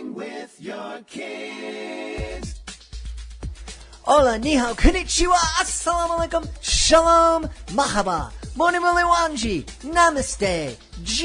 Reading with your kids. Hola, ni hao, konnichiwa, assalamu alaikum, shalom, mahaba, moni muli wanji, namaste, jambo,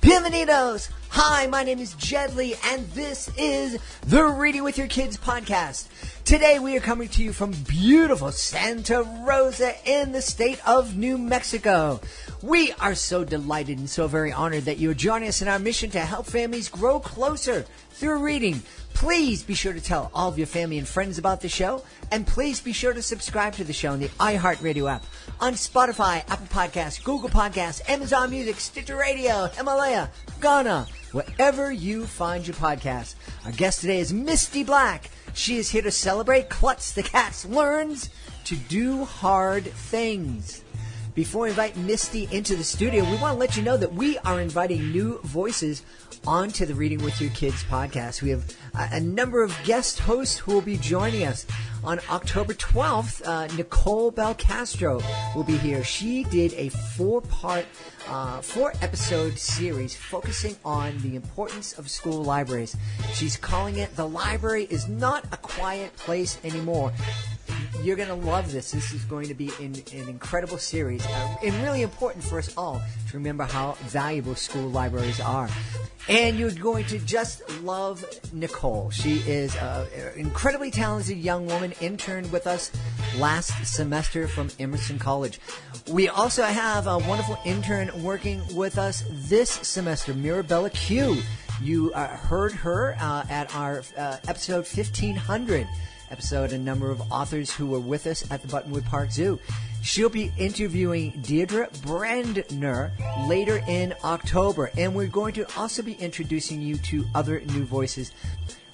bienvenidos. Hi, my name is Jedley, and this is the Reading with Your Kids podcast. Today we are coming to you from beautiful Santa Rosa in the state of New Mexico. We are so delighted and so very honored that you are joining us in our mission to help families grow closer through reading. Please be sure to tell all of your family and friends about the show, and please be sure to subscribe to the show on the iHeartRadio app, on Spotify, Apple Podcasts, Google Podcasts, Amazon Music, Stitcher Radio, Himalaya, Ghana, wherever you find your podcasts. Our guest today is Misty Black. She is here to celebrate Klutz the Cat Learns to Do Hard Things. Before we invite Misty into the studio, we want to let you know that we are inviting new voices onto the Reading with Your Kids podcast. We have a number of guest hosts who will be joining us. On October 12th, Nicole Belcastro will be here. She did a four-episode series focusing on the importance of school libraries. She's calling it "The Library is Not a Quiet Place Anymore." You're going to love this. This is going to be an incredible series and really important for us all to remember how valuable school libraries are. And you're going to just love Nicole. She is an incredibly talented young woman, interned with us last semester from Emerson College. We also have a wonderful intern working with us this semester, Mirabella Q. You heard her at our episode 1500. Episode, a number of authors who were with us at the Buttonwood Park Zoo. She'll be interviewing Deirdre Brandner later in October, and we're going to also be introducing you to other new voices.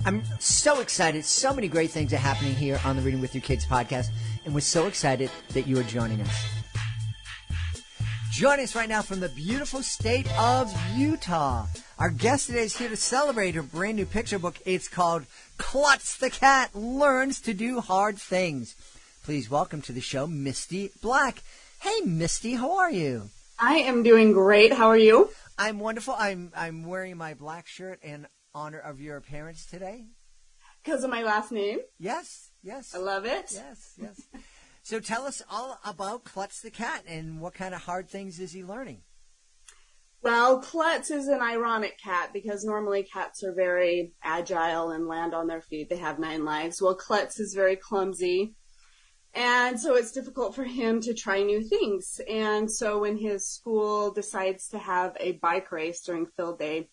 I'm so excited. So many great things are happening here on the Reading with Your Kids podcast, and we're so excited that you are joining us. Joining us right now from the beautiful state of Utah. Our guest today is here to celebrate her brand new picture book. It's called Klutz the Cat Learns to Do Hard Things. Please welcome to the show, Misty Black. Hey, Misty, how are you? I am doing great. How are you? I'm wonderful. I'm wearing my black shirt in honor of your appearance today. Because of my last name? Yes. I love it. Yes. So tell us all about Klutz the Cat and what kind of hard things is he learning? Well, Klutz is an ironic cat because normally cats are very agile and land on their feet. They have 9 lives. Well, Klutz is very clumsy, and so it's difficult for him to try new things. And so when his school decides to have a bike race during field day,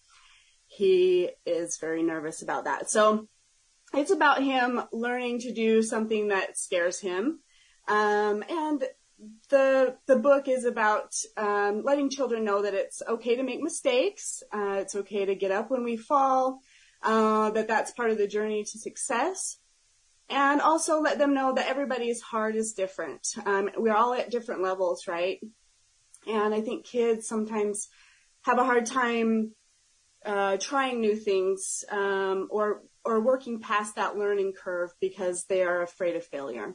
he is very nervous about that. So it's about him learning to do something that scares him. And the book is about letting children know that it's okay to make mistakes. It's okay to get up when we fall, that that's part of the journey to success. And also let them know that everybody's heart is different. We're all at different levels, right? And I think kids sometimes have a hard time trying new things or working past that learning curve because they are afraid of failure.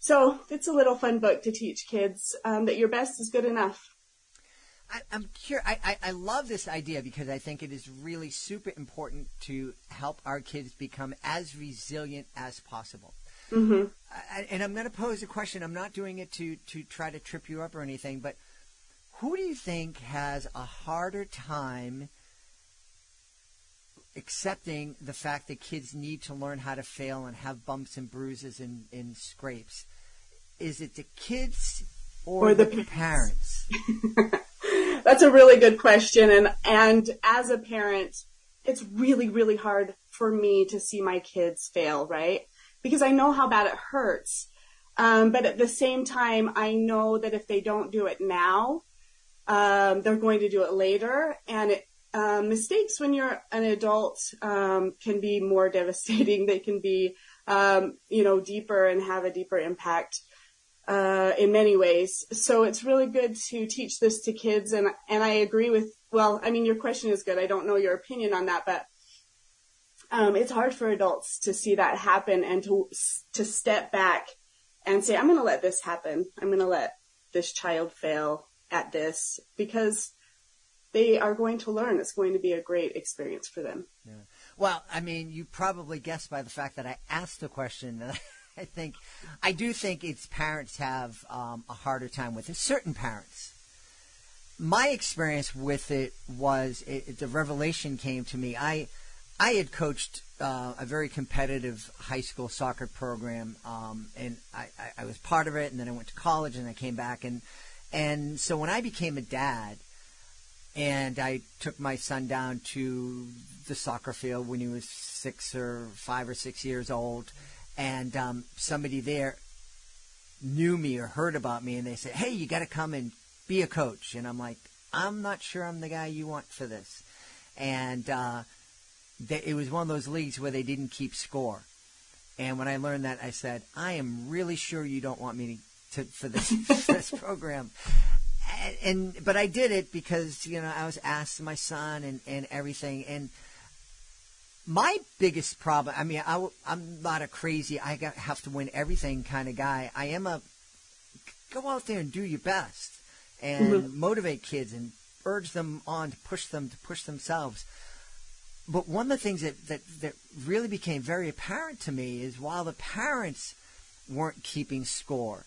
So it's a little fun book to teach kids that your best is good enough. I'm curious. I love this idea because I think it is really super important to help our kids become as resilient as possible. Mm-hmm. And I'm going to pose a question. I'm not doing it to try to trip you up or anything, but who do you think has a harder time accepting the fact that kids need to learn how to fail and have bumps and bruises and scrapes? Is it the kids or the parents? That's a really good question. And as a parent, it's really, really hard for me to see my kids fail, right? Because I know how bad it hurts. But at the same time, I know that if they don't do it now, they're going to do it later. And mistakes when you're an adult can be more devastating. They can be, deeper and have a deeper impact in many ways. So it's really good to teach this to kids. And I agree with, your question is good. I don't know your opinion on that, but it's hard for adults to see that happen and to step back and say, I'm going to let this happen. I'm going to let this child fail at this because they are going to learn. It's going to be a great experience for them. Yeah. Well, I mean, you probably guessed by the fact that I asked the question that I do think it's parents have a harder time with it. Certain parents. My experience with it was the revelation came to me. I had coached a very competitive high school soccer program, and I was part of it, and then I went to college, and I came back. And so when I became a dad, and I took my son down to the soccer field when he was 5 or 6 years old, and somebody there knew me or heard about me, and they said, "Hey, you got to come and be a coach." And I'm like, "I'm not sure I'm the guy you want for this." And it was one of those leagues where they didn't keep score. And when I learned that, I said, "I am really sure you don't want me for this program." But I did it because, I was asked my son and everything. And my biggest problem, I mean, I'm not a crazy, have to win everything kind of guy. I am go out there and do your best and motivate kids and urge them on to push themselves. But one of the things that really became very apparent to me is while the parents weren't keeping score,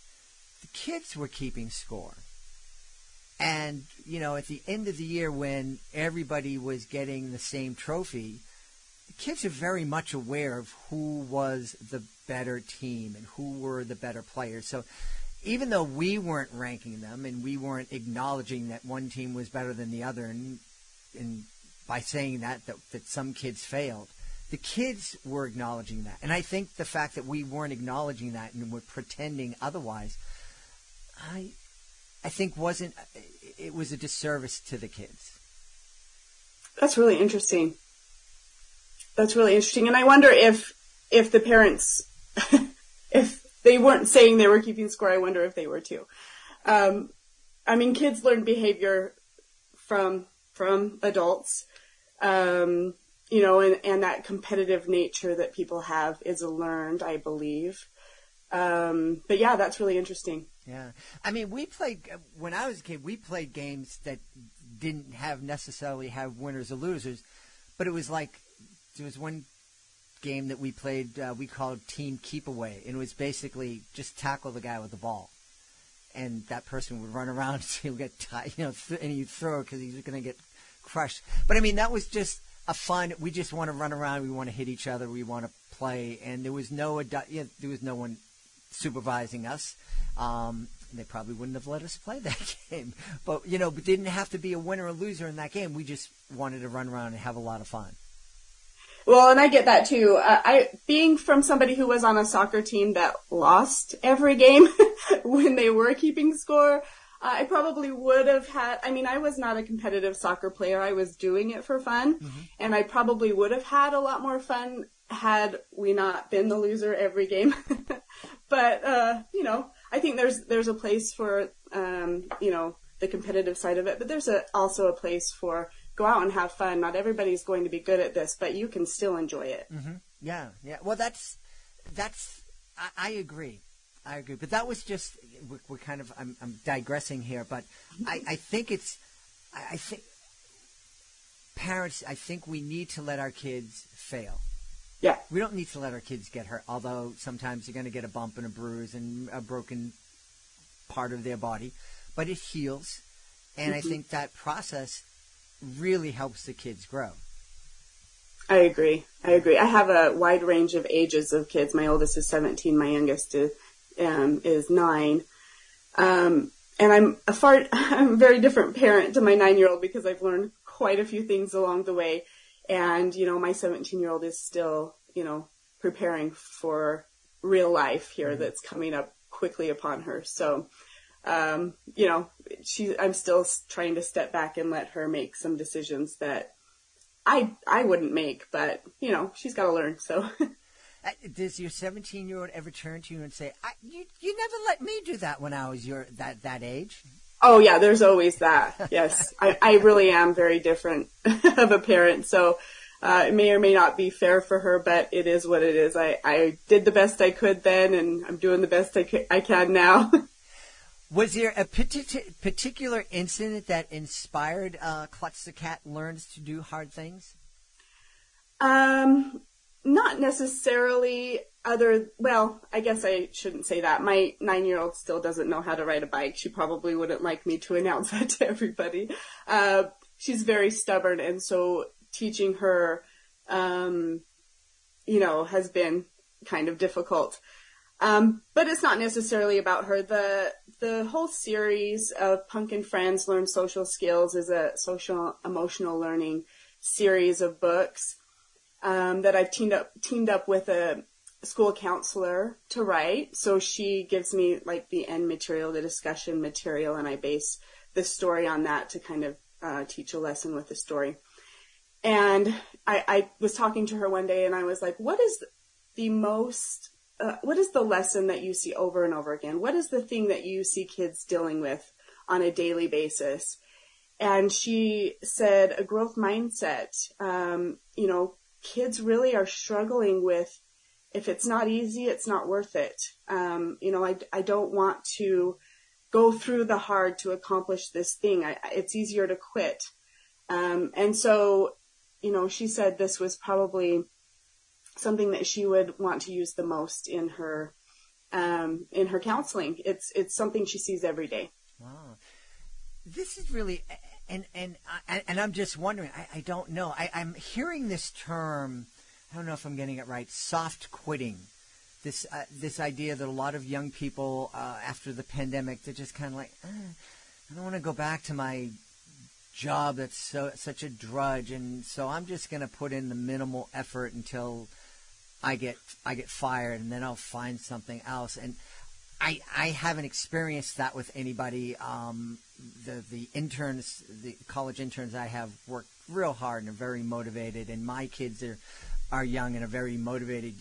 the kids were keeping score. And, at the end of the year when everybody was getting the same trophy, the kids are very much aware of who was the better team and who were the better players. So even though we weren't ranking them and we weren't acknowledging that one team was better than the other, and by saying that some kids failed, the kids were acknowledging that. And I think the fact that we weren't acknowledging that and were pretending otherwise, I think it was a disservice to the kids. That's really interesting. And I wonder if the parents, if they weren't saying they were keeping score, I wonder if they were too. I mean, kids learn behavior from adults, and that competitive nature that people have is learned, I believe. But yeah, that's really interesting. Yeah. I mean, when I was a kid, we played games that didn't necessarily have winners or losers, but it was like, there was one game that we played, we called Team Keep Away, and it was basically just tackle the guy with the ball. And that person would run around and he'll get tied, and he'd throw it because he's going to get crushed. But I mean, that was just a fun, we just want to run around, we want to hit each other, we want to play, and there was no one supervising us. They probably wouldn't have let us play that game. But, but didn't have to be a winner or loser in that game. We just wanted to run around and have a lot of fun. Well, and I get that too. Being from somebody who was on a soccer team that lost every game when they were keeping score, I probably would have I was not a competitive soccer player. I was doing it for fun, and I probably would have had a lot more fun had we not been the loser every game. But, I think there's a place for, the competitive side of it, but there's also a place for go out and have fun. Not everybody's going to be good at this, but you can still enjoy it. Mm-hmm. Yeah. Well, I agree. But that was just, we're kind of, I'm digressing here, but I think parents, I think we need to let our kids fail. Yeah. We don't need to let our kids get hurt, although sometimes you're going to get a bump and a bruise and a broken part of their body, but it heals. And I think that process really helps the kids grow. I agree. I have a wide range of ages of kids. My oldest is 17. My youngest is 9. And I'm a very different parent to my 9-year-old because I've learned quite a few things along the way. And, my 17-year-old is still, preparing for real life here that's coming up quickly upon her. So, I'm still trying to step back and let her make some decisions that I wouldn't make, but, she's got to learn. So, does your 17-year-old ever turn to you and say, you never let me do that when I was that age? Oh, yeah, there's always that. Yes, I really am very different of a parent. So it may or may not be fair for her, but it is what it is. I did the best I could then, and I'm doing the best I can now. Was there a particular incident that inspired Klutz the cat learns to do hard things? Not necessarily. Well, I guess I shouldn't say that. My 9-year-old still doesn't know how to ride a bike. She probably wouldn't like me to announce that to everybody. She's very stubborn, and so teaching her, has been kind of difficult. But it's not necessarily about her. The whole series of Punk and Friends Learn Social Skills is a social emotional learning series of books that I've teamed up with a school counselor to write. So she gives me like the end material, the discussion material, and I base the story on that to kind of teach a lesson with the story. And I was talking to her one day, and I was like, what is the lesson that you see over and over again? What is the thing that you see kids dealing with on a daily basis? And she said, a growth mindset. Kids really are struggling with, if it's not easy, it's not worth it. I don't want to go through the hard to accomplish this thing. It's easier to quit. And so, she said this was probably something that she would want to use the most in her counseling. It's something she sees every day. Wow. This is really, and I'm just wondering, I don't know. I'm hearing this term, I don't know if I'm getting it right, soft quitting. This idea that a lot of young people after the pandemic, they're just kind of like, I don't want to go back to my job that's such a drudge, and so I'm just going to put in the minimal effort until I get fired, and then I'll find something else. And I haven't experienced that with anybody. The interns, the college interns I have, worked real hard and are very motivated, and my kids are young and are very motivated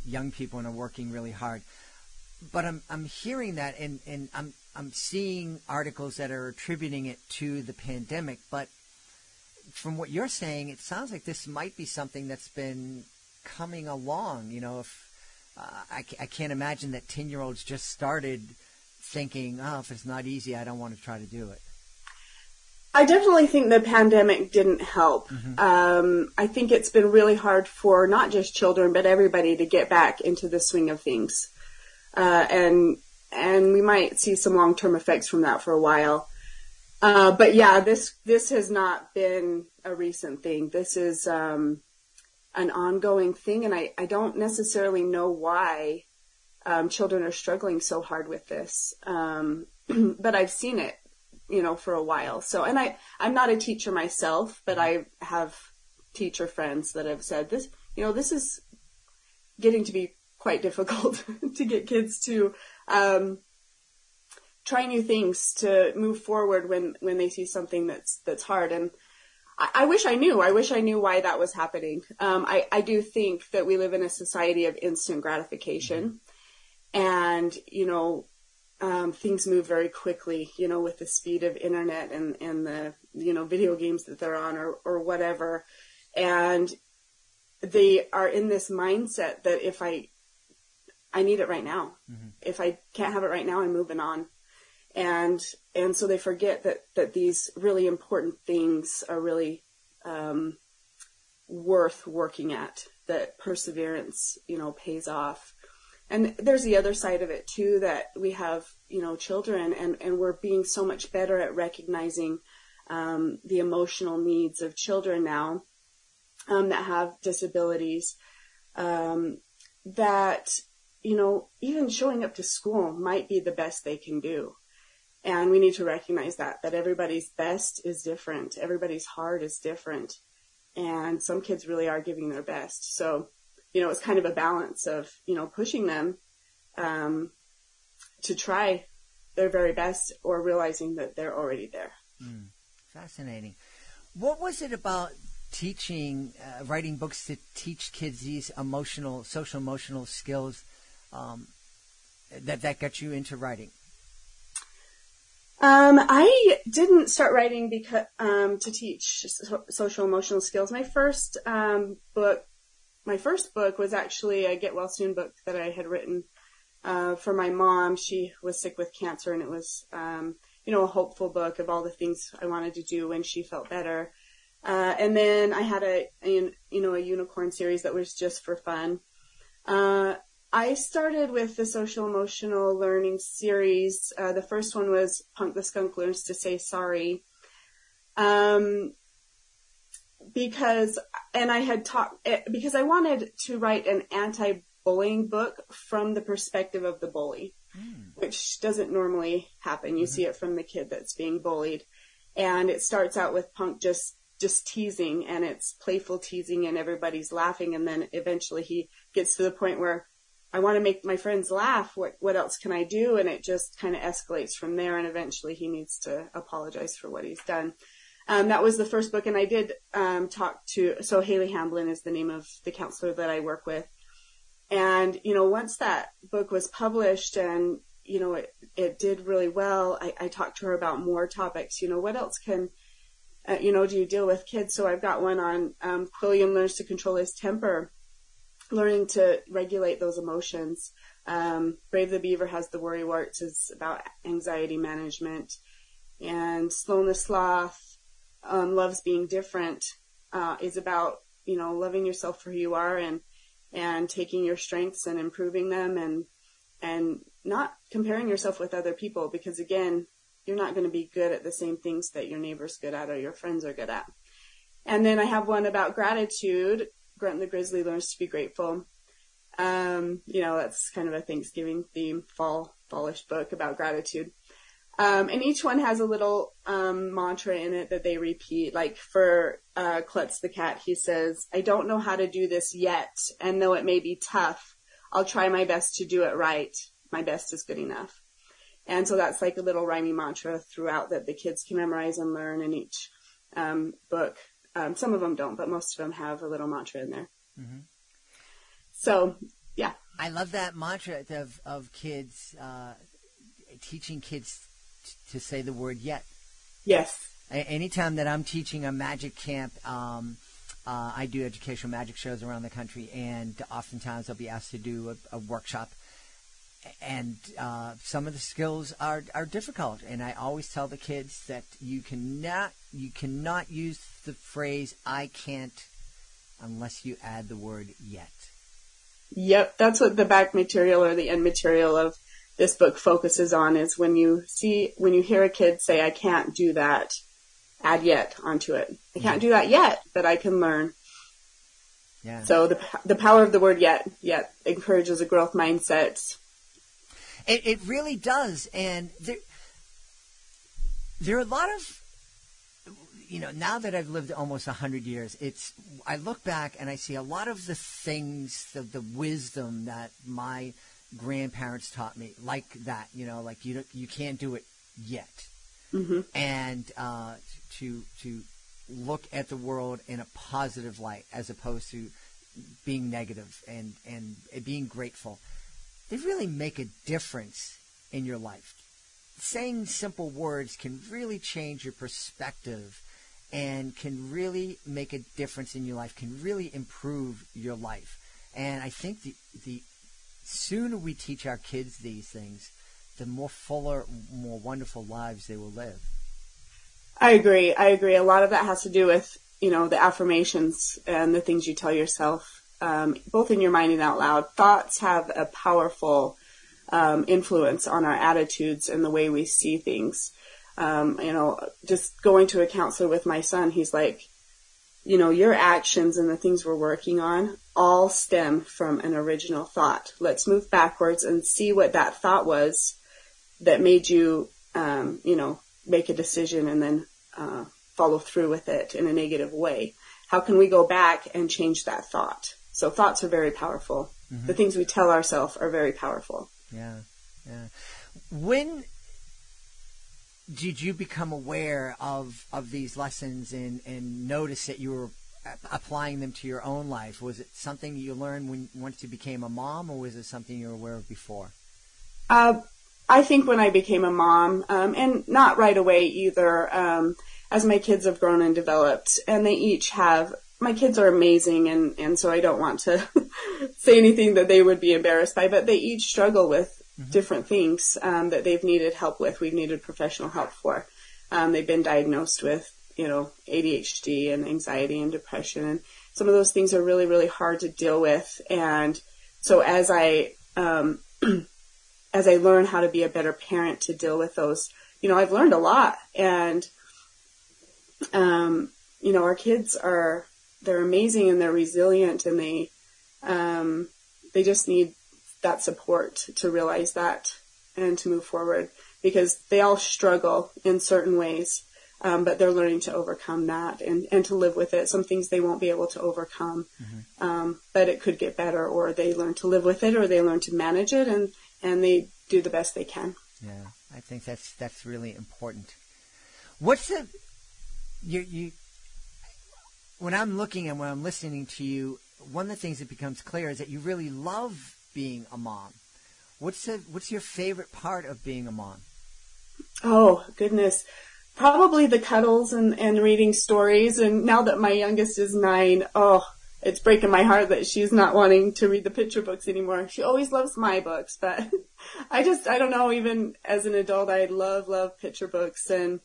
young people and are working really hard. But I'm hearing that, and I'm seeing articles that are attributing it to the pandemic. But from what you're saying, it sounds like this might be something that's been coming along. If I can't imagine that 10-year-olds just started thinking, if it's not easy, I don't want to try to do it. I definitely think the pandemic didn't help. Mm-hmm. I think it's been really hard for not just children, but everybody to get back into the swing of things. And we might see some long-term effects from that for a while. But yeah, this has not been a recent thing. This is an ongoing thing, and I don't necessarily know why children are struggling so hard with this. But I've seen it, for a while. So, and I'm not a teacher myself, but I have teacher friends that have said this, this is getting to be quite difficult to get kids to try new things, to move forward when they see something that's hard. And I wish I knew why that was happening. I do think that we live in a society of instant gratification, and things move very quickly, with the speed of internet and the video games that they're on or whatever. And they are in this mindset that if I need it right now. Mm-hmm. If I can't have it right now, I'm moving on. And so they forget that these really important things are really worth working at, that perseverance, pays off. And there's the other side of it too, that we have, children, and we're being so much better at recognizing the emotional needs of children now that have disabilities, that, even showing up to school might be the best they can do. And we need to recognize that everybody's best is different. Everybody's hard is different. And some kids really are giving their best. So, it's kind of a balance of, pushing them to try their very best, or realizing that they're already there. Fascinating. What was it about teaching, writing books to teach kids these social emotional skills that got you into writing? I didn't start writing because to teach social emotional skills. My first book was actually a Get Well Soon book that I had written for my mom. She was sick with cancer, and it was, a hopeful book of all the things I wanted to do when she felt better. And then I had a unicorn series that was just for fun. I started with the social emotional learning series. The first one was Punk the Skunk Learns to Say Sorry. Because I wanted to write an anti-bullying book from the perspective of the bully, which doesn't normally happen. You see it from the kid that's being bullied. And it starts out with Punk just teasing, and it's playful teasing, and everybody's laughing. And then eventually he gets to the point where, I want to make my friends laugh. What else can I do? And it just kind of escalates from there. And eventually he needs to apologize for what he's done. That was the first book. And I did talk to, so Haley Hamblin is the name of the counselor that I work with. And, once that book was published and, it did really well, I talked to her about more topics. What else can, do you deal with kids? So I've got one on Quilliam learns to control his temper, learning to regulate those emotions. Brave the Beaver has the worry warts, is about anxiety management. And Sloan the Sloth loves being different, is about, loving yourself for who you are and taking your strengths and improving them and not comparing yourself with other people, because again, you're not going to be good at the same things that your neighbor's good at or your friends are good at. And then I have one about gratitude. Grunt the Grizzly learns to be grateful. That's kind of a Thanksgiving theme, fallish book about gratitude. And each one has a little mantra in it that they repeat. Like for Klutz the cat, he says, I don't know how to do this yet, and though it may be tough, I'll try my best to do it right. My best is good enough. And so that's like a little rhyming mantra throughout that the kids can memorize and learn in each book. Some of them don't, but most of them have a little mantra in there. Mm-hmm. So, yeah. I love that mantra of kids, teaching kids to say the word yet. Yes. Anytime that I'm teaching a magic camp, I do educational magic shows around the country, and oftentimes I'll be asked to do a workshop. And some of the skills are difficult, and I always tell the kids that you cannot use the phrase "I can't" unless you add the word "yet." Yep, that's what the back material or the end material of this book focuses on. Is when you hear a kid say "I can't do that," add "yet" onto it. I can't do that yet, but I can learn. Yeah. So the power of the word "yet" encourages a growth mindset. It really does, and there are a lot of, now that I've lived almost 100 years, I look back and I see a lot of the things, the wisdom that my grandparents taught me, like that, like you can't do it yet, and to look at the world in a positive light as opposed to being negative and being grateful. They really make a difference in your life. Saying simple words can really change your perspective and can really make a difference in your life, can really improve your life. And I think the sooner we teach our kids these things, the more fuller, more wonderful lives they will live. I agree. A lot of that has to do with, the affirmations and the things you tell yourself. Both in your mind and out loud. Thoughts have a powerful influence on our attitudes and the way we see things. Just going to a counselor with my son, he's like, your actions and the things we're working on all stem from an original thought. Let's move backwards and see what that thought was that made you, make a decision and then follow through with it in a negative way. How can we go back and change that thought? So thoughts are very powerful. Mm-hmm. The things we tell ourselves are very powerful. Yeah. When did you become aware of these lessons and notice that you were applying them to your own life? Was it something you learned once you became a mom, or was it something you were aware of before? I think when I became a mom, and not right away either, as my kids have grown and developed, and they each have. My kids are amazing, and so I don't want to say anything that they would be embarrassed by, but they each struggle with different things that they've needed help with. We've needed professional help for. They've been diagnosed with, ADHD and anxiety and depression. And some of those things are really, really hard to deal with. And so as I learn how to be a better parent to deal with those, I've learned a lot. And, our kids they're amazing and they're resilient, and they just need that support to realize that and to move forward, because they all struggle in certain ways, but they're learning to overcome that and to live with it. Some things they won't be able to overcome, but it could get better, or they learn to live with it, or they learn to manage it, and they do the best they can. Yeah, I think that's really important. What's the when I'm looking and when I'm listening to you, one of the things that becomes clear is that you really love being a mom. What's your favorite part of being a mom? Oh, goodness. Probably the cuddles and reading stories. And now that my youngest is 9, it's breaking my heart that she's not wanting to read the picture books anymore. She always loves my books, but I don't know, even as an adult, I love picture books and,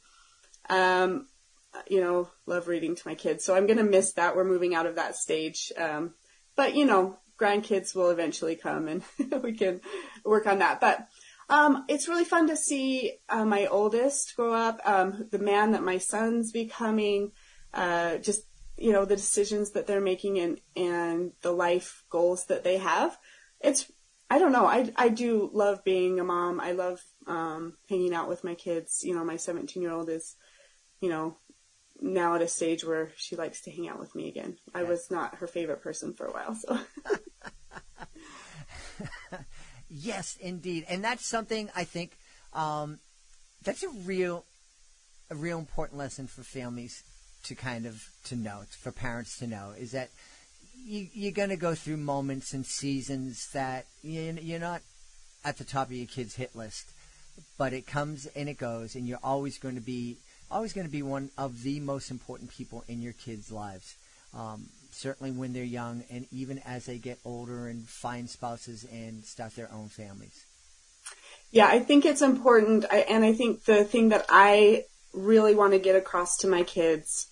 love reading to my kids. So I'm going to miss that. We're moving out of that stage. But, grandkids will eventually come and we can work on that. But it's really fun to see my oldest grow up, the man that my son's becoming, just, the decisions that they're making and the life goals that they have. I don't know. I do love being a mom. I love hanging out with my kids. My 17-year-old is, now at a stage where she likes to hang out with me again. I was not her favorite person for a while, so. Yes, indeed. And that's something I think that's a real important lesson for families to know, for parents to know, is that you're going to go through moments and seasons that you're not at the top of your kid's hit list, but it comes and it goes, and you're always going to be one of the most important people in your kids' lives. Certainly when they're young, and even as they get older and find spouses and start their own families. Yeah, I think it's important. I think the thing that I really want to get across to my kids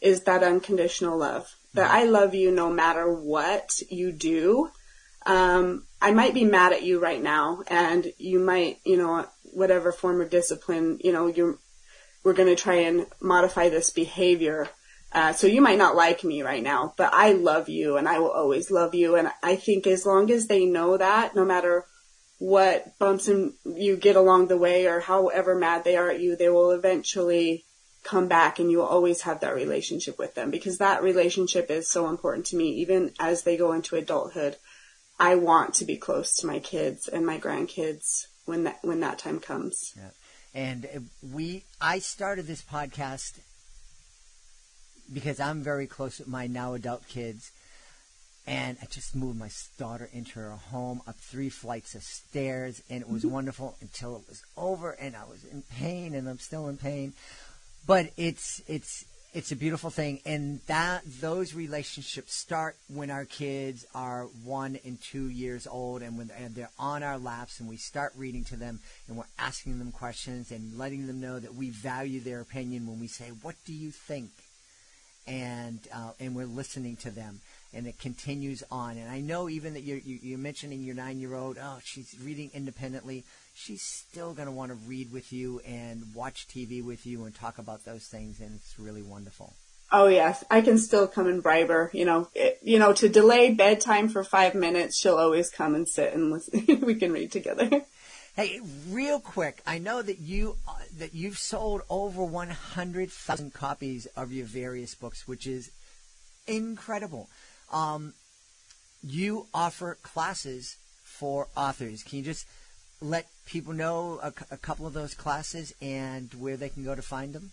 is that unconditional love. That I love you no matter what you do. I might be mad at you right now, and you might, whatever form of discipline, we're going to try and modify this behavior. So you might not like me right now, but I love you and I will always love you. And I think as long as they know that, no matter what bumps you get along the way or however mad they are at you, they will eventually come back and you will always have that relationship with them, because that relationship is so important to me. Even as they go into adulthood, I want to be close to my kids and my grandkids when that time comes. Yeah. And I started this podcast because I'm very close with my now adult kids, and I just moved my daughter into her home up 3 flights of stairs, and it was wonderful until it was over, and I was in pain, and I'm still in pain. But it's a beautiful thing, and those relationships start when our kids are 1 and 2 years old, and when they're on our laps, and we start reading to them, and we're asking them questions and letting them know that we value their opinion when we say, "What do you think?" And we're listening to them, and it continues on. And I know even that you're mentioning your 9-year-old. Oh, she's reading independently. She's still going to want to read with you and watch TV with you and talk about those things, and it's really wonderful. Oh yes, I can still come and bribe her. To delay bedtime for 5 minutes, she'll always come and sit and listen. We can read together. Hey, real quick, I know that you've sold over 100,000 copies of your various books, which is incredible. You offer classes for authors. Can you just let people know a couple of those classes and where they can go to find them?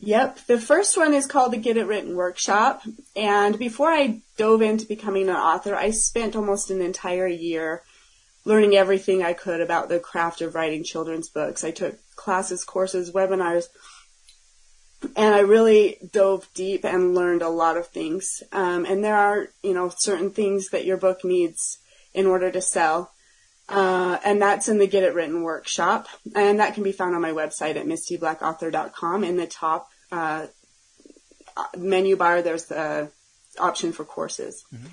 Yep. The first one is called the Get It Written Workshop. And before I dove into becoming an author, I spent almost an entire year learning everything I could about the craft of writing children's books. I took classes, courses, webinars, and I really dove deep and learned a lot of things. And there are, certain things that your book needs in order to sell. And that's in the Get It Written workshop. And that can be found on my website at mistyblacauthor.com. In the top menu bar, there's the option for courses. Mm-hmm.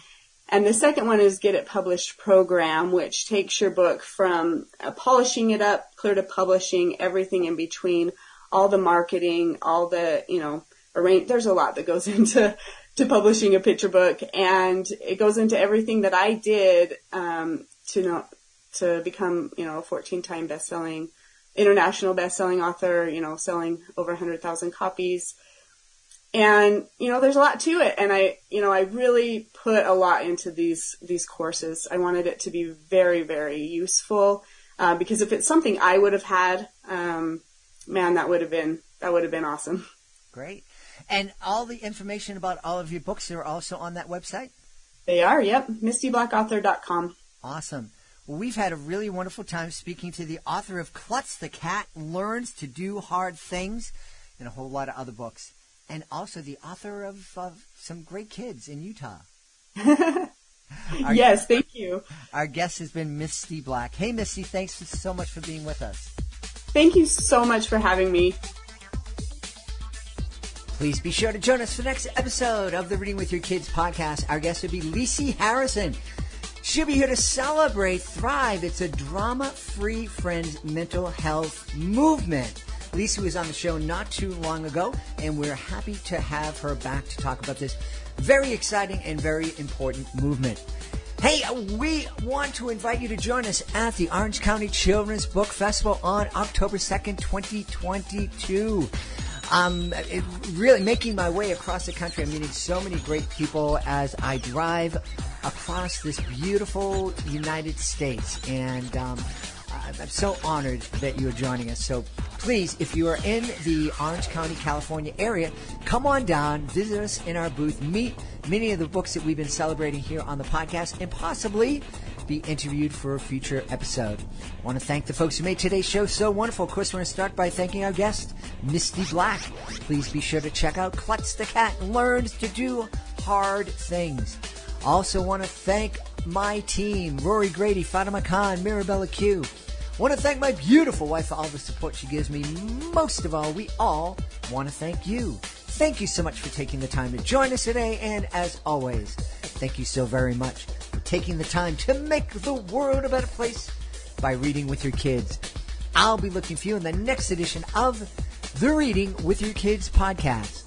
And the second one is Get It Published program, which takes your book from polishing it up, clear to publishing, everything in between, all the marketing, all the, there's a lot that goes into publishing a picture book. And it goes into everything that I did to become, a 14-time international best-selling author, selling over 100,000 copies. And, there's a lot to it. And I really put a lot into these courses. I wanted it to be very, very useful, because if it's something I would have had, that would have been awesome. Great. And all the information about all of your books are also on that website? They are, yep. MistyBlackAuthor.com. Awesome. Well, we've had a really wonderful time speaking to the author of Klutz, the Cat Learns to Do Hard Things, and a whole lot of other books. And also the author of some great kids in Utah. Yes, thank you. Our guest has been Misty Black. Hey, Misty, thanks so much for being with us. Thank you so much for having me. Please be sure to join us for the next episode of the Reading with Your Kids podcast. Our guest will be Lacey Harrison. She'll be here to celebrate Thrive. It's a drama-free friends mental health movement. Lisa was on the show not too long ago, and we're happy to have her back to talk about this very exciting and very important movement. Hey, we want to invite you to join us at the Orange County Children's Book Festival on October 2nd, 2022. Really making my way across the country. I'm meeting so many great people as I drive across this beautiful United States, and I'm so honored that you're joining us. So please, if you are in the Orange County, California area, come on down, visit us in our booth, meet many of the books that we've been celebrating here on the podcast, and possibly be interviewed for a future episode. I want to thank the folks who made today's show so wonderful. Of course, we're going to start by thanking our guest, Misty Black. Please be sure to check out Klutz the Cat Learns to Do Hard Things. Also want to thank my team, Rory Grady, Fatima Khan, Mirabella Q. Want to thank my beautiful wife for all the support she gives me. Most of all, we all want to thank you. Thank you so much for taking the time to join us today. And as always, thank you so very much for taking the time to make the world a better place by reading with your kids. I'll be looking for you in the next edition of the Reading with Your Kids podcast.